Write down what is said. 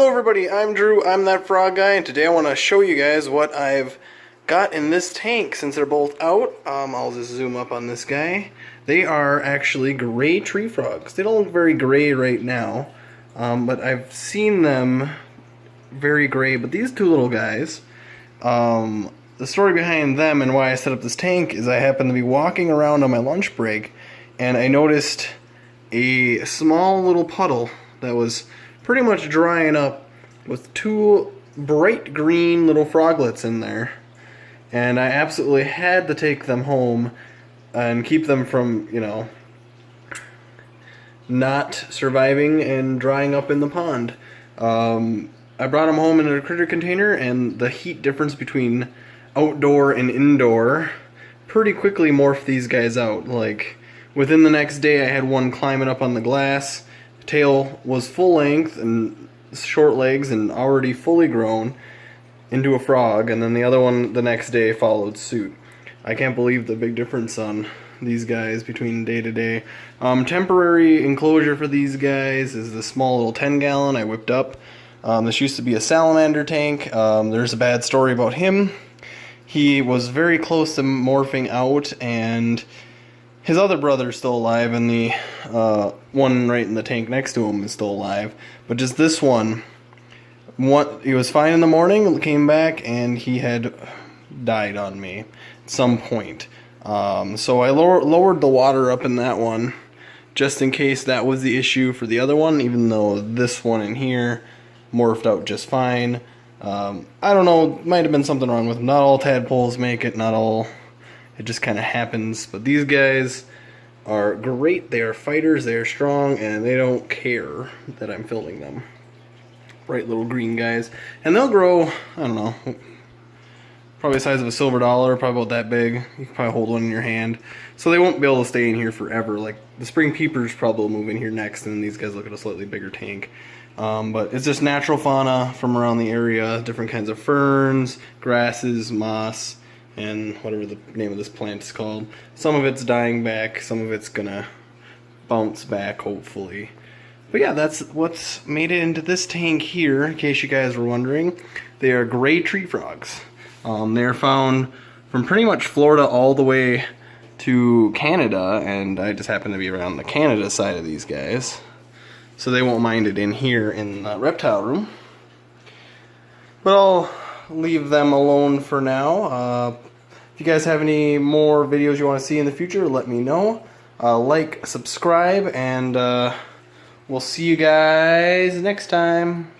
Hello everybody, I'm Drew, I'm that frog guy, and today I want to show you guys what I've got in this tank since they're both out. I'll just zoom up on this guy. They are actually gray tree frogs. They don't look very gray right now, but I've seen them very gray. But these two little guys, the story behind them and why I set up this tank is I happened to be walking around on my lunch break and I noticed a small little puddle that was pretty much drying up with two bright green little froglets in there, and I absolutely had to take them home and keep them from, you know, not surviving and drying up in the pond. I brought them home in a critter container, and the heat difference between outdoor and indoor pretty quickly morphed these guys out. Like, within the next day I had one climbing up on the glass. Tail was full length and short legs and already fully grown into a frog, and then the other one the next day followed suit. I can't believe the big difference on these guys between day to day. Temporary enclosure for these guys is the small little 10-gallon I whipped up. This used to be a salamander tank. There's a bad story about him. He was very close to morphing out, and his other brother is still alive, and the one right in the tank next to him is still alive. But just this one, he was fine in the morning, came back, and he had died on me at some point. So I lowered the water up in that one, just in case that was the issue for the other one, even though this one in here morphed out just fine. I don't know, might have been something wrong with him. Not all tadpoles make it, not all. It just kind of happens. But these guys are great. They are fighters, they are strong, and they don't care that I'm filming them. Bright little green guys. And they'll grow, I don't know, probably the size of a silver dollar, probably about that big. You can probably hold one in your hand. So they won't be able to stay in here forever. Like, the spring peepers probably will move in here next, and these guys look at a slightly bigger tank. But it's just natural fauna from around the area. Different kinds of ferns, grasses, moss, and whatever the name of this plant is called. Some of it's dying back, some of it's gonna bounce back, hopefully. But yeah, that's what's made it into this tank here, in case you guys were wondering. They are gray tree frogs. They're found from pretty much Florida all the way to Canada, and I just happen to be around the Canada side of these guys. So they won't mind it in here in the reptile room. But I'll leave them alone for now. If you guys have any more videos you want to see in the future, let me know. Like, subscribe, and we'll see you guys next time.